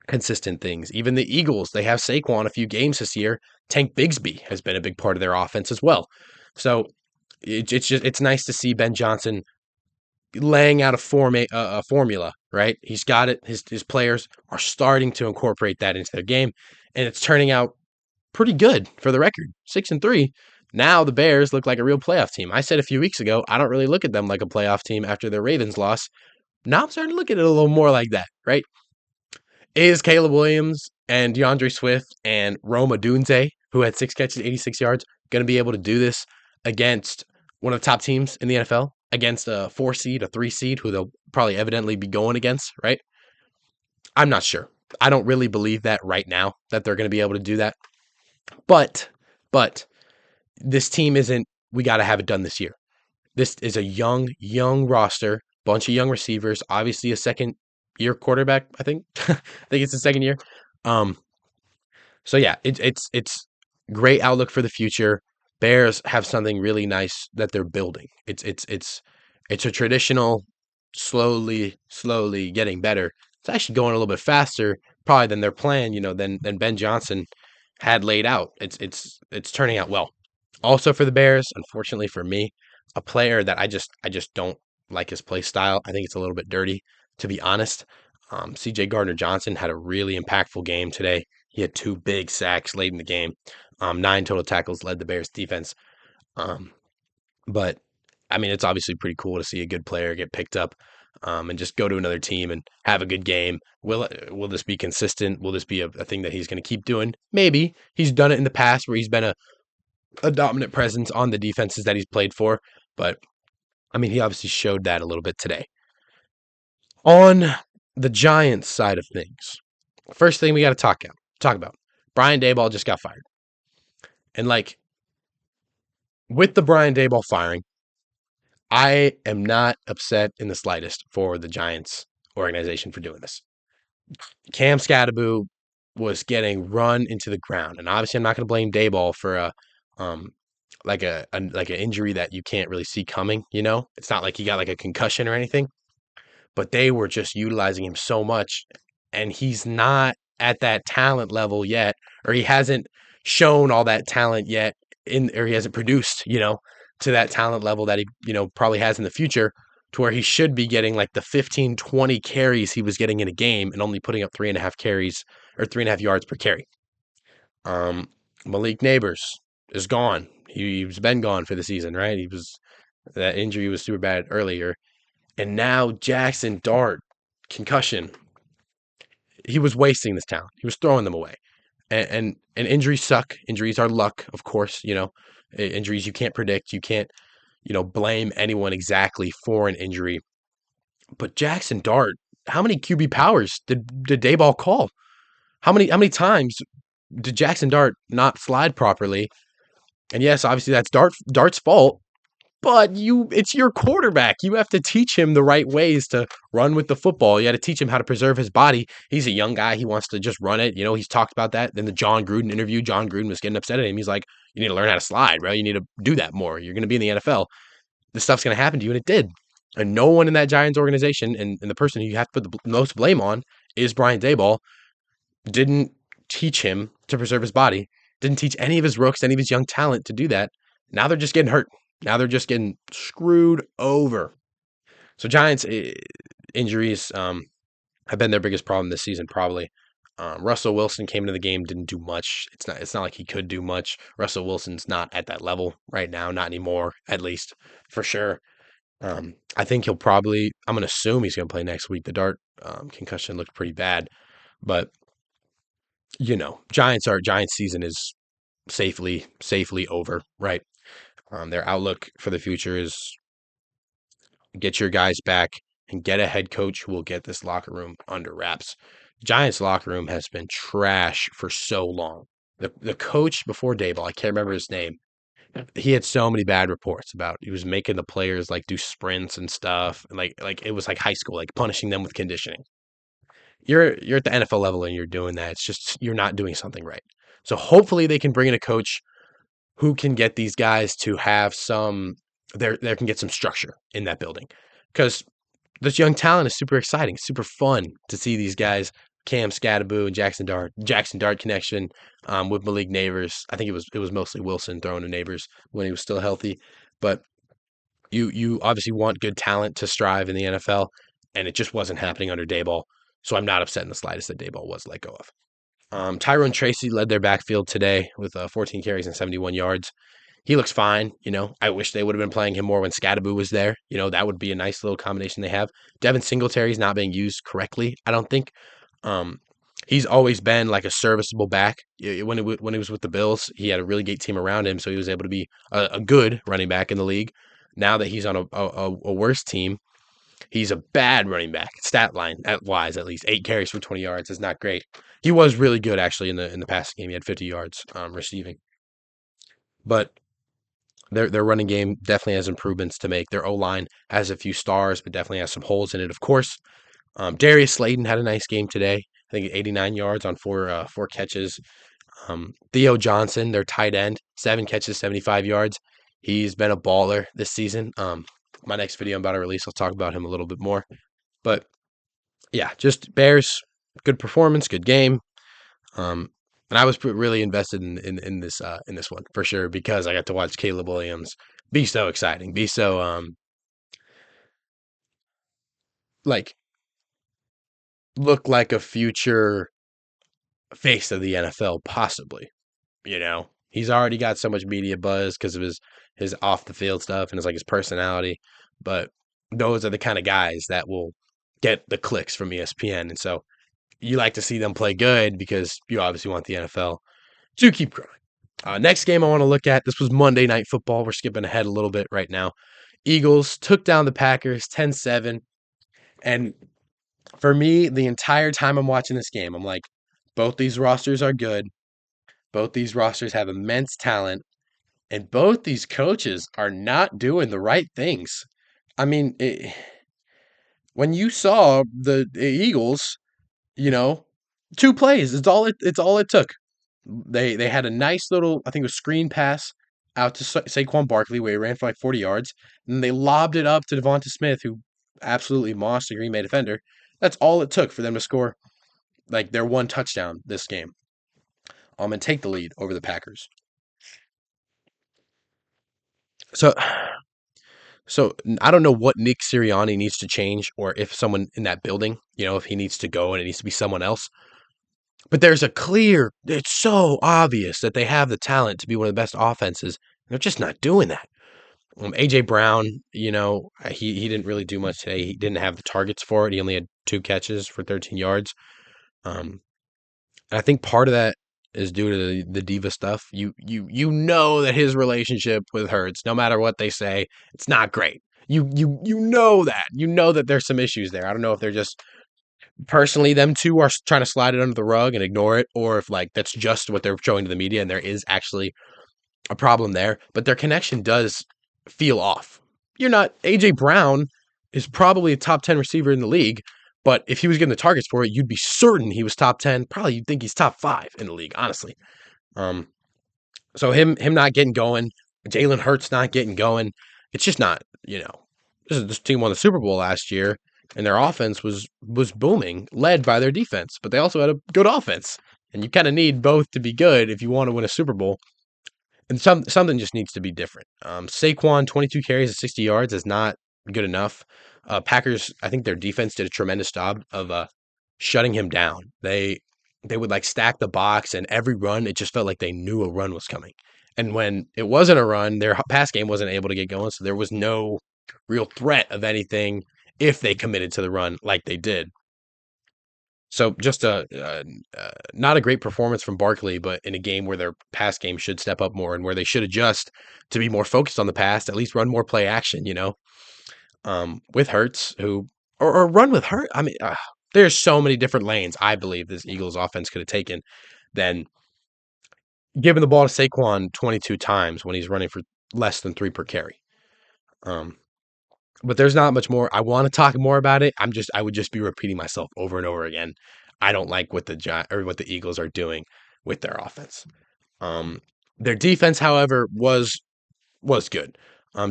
consistent things. Even the Eagles, they have Saquon a few games this year. Tank Bigsby has been a big part of their offense as well. So it's nice to see Ben Johnson laying out a formula, right? He's got it. His players are starting to incorporate that into their game, and it's turning out pretty good for the record. 6-3. Now the Bears look like a real playoff team. I said a few weeks ago, I don't really look at them like a playoff team after their Ravens loss. Now I'm starting to look at it a little more like that, right? Is Caleb Williams and DeAndre Swift and Rome Odunze, who had 6 catches, 86 yards, going to be able to do this against one of the top teams in the NFL, against a 4 seed, a 3 seed, who they'll probably evidently be going against, right? I'm not sure. I don't really believe that right now that they're going to be able to do that. But this team isn't, we got to have it done this year. This is a young roster, bunch of young receivers, obviously a second year quarterback, I think. I think it's the second year. Um, so yeah, it's great outlook for the future. Bears have something really nice that they're building. It's a traditional, slowly getting better. It's actually going a little bit faster, probably than their plan, than Ben Johnson had laid out. It's turning out well. Also for the Bears, unfortunately for me, a player that I just don't like his play style. I think it's a little bit dirty, to be honest. CJ Gardner Johnson had a really impactful game today. He had 2 big sacks late in the game. 9 total tackles led the Bears defense. Um, but I mean, it's obviously pretty cool to see a good player get picked up and just go to another team and have a good game. Will this be consistent? Will this be a thing that he's going to keep doing? Maybe. He's done it in the past where he's been a dominant presence on the defenses that he's played for. But I mean, he obviously showed that a little bit today. On the Giants side of things, first thing we got to talk about. Brian Daboll just got fired. And like with the Brian Daboll firing, I am not upset in the slightest for the Giants organization for doing this. Cam Scatterboo was getting run into the ground, and obviously I'm not going to blame Daboll for um like an injury that you can't really see coming. It's not like he got like a concussion or anything, but they were just utilizing him so much, and he's not at that talent level yet, or he hasn't shown all that talent yet or he hasn't produced, to that talent level that he, probably has in the future, to where he should be getting like the 15, 20 carries he was getting in a game and only putting up 3.5 carries or 3.5 yards per carry. Malik Neighbors is gone. He's been gone for the season, right? That injury was super bad earlier. And now Jackson Dart, concussion. He was wasting this talent. He was throwing them away. And injuries suck. Injuries are luck, of course. Injuries you can't predict. You can't, blame anyone exactly for an injury. But Jackson Dart, how many QB powers did Dayball call? How many times did Jackson Dart not slide properly? And yes, obviously that's Dart's fault. But it's your quarterback. You have to teach him the right ways to run with the football. You got to teach him how to preserve his body. He's a young guy. He wants to just run it. He's talked about that. In the John Gruden interview, John Gruden was getting upset at him. He's like, you need to learn how to slide, bro. You need to do that more. You're going to be in the NFL. This stuff's going to happen to you. And it did. And no one in that Giants organization, and the person who you have to put the most blame on is Brian Daboll, didn't teach him to preserve his body. Didn't teach any of his rooks, any of his young talent to do that. Now they're just getting hurt. Now they're just getting screwed over. So Giants injuries have been their biggest problem this season, probably. Russell Wilson came into the game, didn't do much. It's not like he could do much. Russell Wilson's not at that level right now, not anymore, at least for sure. I think I'm going to assume he's going to play next week. The Dart concussion looked pretty bad, but Giants season is safely over, right? Their outlook for the future is get your guys back and get a head coach who will get this locker room under wraps. Giants locker room has been trash for so long. The coach before Daboll, I can't remember his name. He had so many bad reports about he was making the players like do sprints and stuff. Like it was like high school, like punishing them with conditioning. You're at the NFL level and you're doing that. It's just you're not doing something right. So hopefully they can bring in a coach who can get these guys to have there can get some structure in that building, because this young talent is super exciting, super fun to see these guys, Cam Scatterboo and Jackson Dart connection with Malik Neighbors. I think it was mostly Wilson throwing to Neighbors when he was still healthy, but you obviously want good talent to strive in the NFL, and it just wasn't happening under Daboll. So I'm not upset in the slightest that Daboll was let go of. Tyrone Tracy led their backfield today with 14 carries and 71 yards. He looks fine. I wish they would have been playing him more when Scatterboo was there. That would be a nice little combination they have. Devin Singletary's not being used correctly, I don't think. he's always been like a serviceable back. When he was with the Bills, he had a really great team around him, so he was able to be a good running back in the league. Now that he's on a worse team, he's a bad running back. Stat line at wise, at least 8 carries for 20 yards is not great. He was really good actually in the passing game. He had 50 yards receiving, but their running game definitely has improvements to make. Their O line has a few stars, but definitely has some holes in it. Of course, Darius Slayton had a nice game today. I think 89 yards on four catches. Theo Johnson, their tight end, 7 catches, 75 yards. He's been a baller this season. My next video I'm about to release, I'll talk about him a little bit more. But yeah, just Bears, good performance, good game. And I was really invested in this one for sure because I got to watch Caleb Williams be so exciting, be so like look like a future face of the NFL, possibly. He's already got so much media buzz because of his off the field stuff and his personality. But those are the kind of guys that will get the clicks from ESPN, and so you like to see them play good because you obviously want the NFL to keep growing. Next game I want to look at, this was Monday Night Football. We're skipping ahead a little bit right now. Eagles took down the Packers 10-7. And for me, the entire time I'm watching this game, I'm like, both these rosters are good. Both these rosters have immense talent. And both these coaches are not doing the right things. I mean, when you saw the Eagles, you know, 2 plays, it's all it took. They had a nice little, I think it was screen pass out to Saquon Barkley where he ran for like 40 yards. And they lobbed it up to Devonta Smith, who absolutely mossed a Green Bay defender. That's all it took for them to score like their one touchdown this game. And take the lead over the Packers. So so I don't know what Nick Sirianni needs to change or if someone in that building, if he needs to go and it needs to be someone else. But it's so obvious that they have the talent to be one of the best offenses. They're just not doing that. AJ Brown, he didn't really do much today. He didn't have the targets for it. He only had 2 catches for 13 yards. I think part of that is due to the diva stuff. You know that his relationship with Hurts, no matter what they say, it's not great. You know that. You know that there's some issues there. I don't know if they're just personally them two are trying to slide it under the rug and ignore it, or if that's just what they're showing to the media and there is actually a problem there. But their connection does feel off. AJ Brown is probably a top 10 receiver in the league. But if he was getting the targets for it, you'd be certain he was top 10. Probably you'd think he's top 5 in the league, honestly. So him not getting going, Jalen Hurts not getting going, it's just not, this team won the Super Bowl last year, and their offense was booming, led by their defense. But they also had a good offense. And you kind of need both to be good if you want to win a Super Bowl. And something just needs to be different. Saquon, 22 carries at 60 yards is not good enough. Packers, I think their defense did a tremendous job of shutting him down. They would stack the box, and every run, it just felt like they knew a run was coming. And when it wasn't a run, their pass game wasn't able to get going, so there was no real threat of anything if they committed to the run like they did. So just not a great performance from Barkley, but in a game where their pass game should step up more and where they should adjust to be more focused on the pass, at least run more play action, with Hurts, or run with Hurts. I mean, there's so many different lanes I believe this Eagles offense could have taken than giving the ball to Saquon 22 times when he's running for less than 3 per carry. But there's not much more. I want to talk more about it. I would just be repeating myself over and over again. I don't like what the Eagles are doing with their offense. Their defense, however, was good.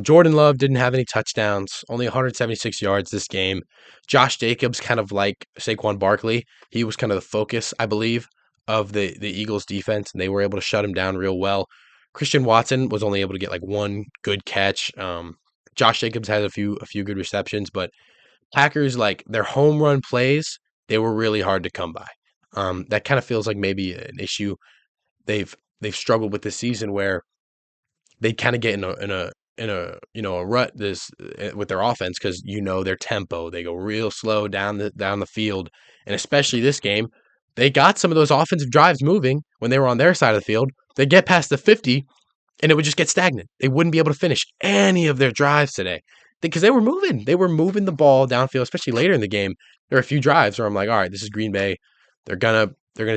Jordan Love didn't have any touchdowns, only 176 yards this game. Josh Jacobs, kind of like Saquon Barkley, he was kind of the focus, I believe, of the Eagles defense, and they were able to shut him down real well. Christian Watson was only able to get one good catch. Josh Jacobs had a few good receptions, but Packers, their home run plays, they were really hard to come by. That kind of feels like maybe an issue they've struggled with this season, where they kind of get in a rut with their offense because their tempo. They go real slow down the field, and especially this game, they got some of those offensive drives moving when they were on their side of the field. They get past the 50, and it would just get stagnant. They wouldn't be able to finish any of their drives today because they were moving. They were moving the ball downfield, especially later in the game. There were a few drives where I'm like, all right, this is Green Bay. They're gonna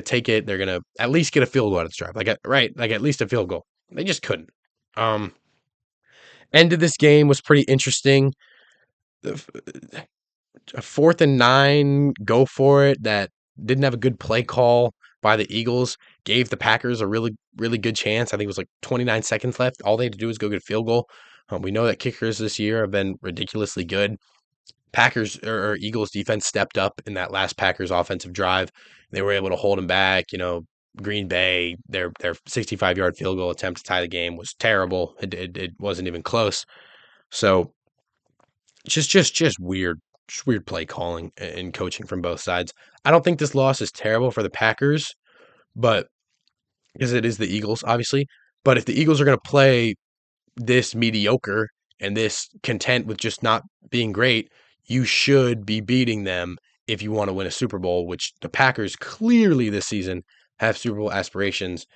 take it. They're gonna at least get a field goal out of this drive. Like at least a field goal. They just couldn't. Um, End of this game was pretty interesting. A 4th and 9, go for it. That didn't have a good play call by the Eagles. Gave the Packers a really, really good chance. I think it was like 29 seconds left. All they had to do was go get a field goal. We know that kickers this year have been ridiculously good. Packers or Eagles defense stepped up in that last Packers offensive drive. They were able to hold them back. Green Bay, their 65-yard field goal attempt to tie the game was terrible. It wasn't even close. So just weird, just weird play calling and coaching from both sides. I don't think this loss is terrible for the Packers, but because it is the Eagles, obviously. But if the Eagles are going to play this mediocre and this content with just not being great, you should be beating them if you want to win a Super Bowl, which the Packers clearly this season have Super Bowl aspirations.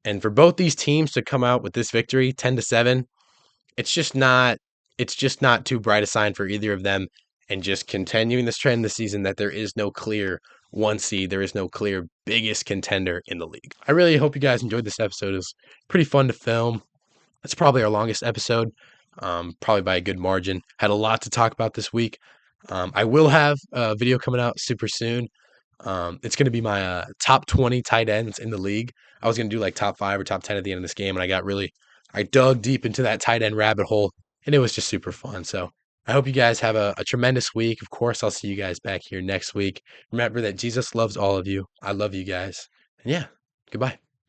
And for both these teams to come out with this victory, 10-7, it's just not too bright a sign for either of them. And just continuing this trend this season that there is no clear one seed, there is no clear biggest contender in the league. I really hope you guys enjoyed this episode. It was pretty fun to film. It's probably our longest episode, probably by a good margin. Had a lot to talk about this week. I will have a video coming out super soon. It's going to be my top 20 tight ends in the league. I was going to do like top 5 or top 10 at the end of this game, and I dug deep into that tight end rabbit hole, and it was just super fun. So I hope you guys have a tremendous week. Of course, I'll see you guys back here next week. Remember that Jesus loves all of you. I love you guys. And yeah, goodbye.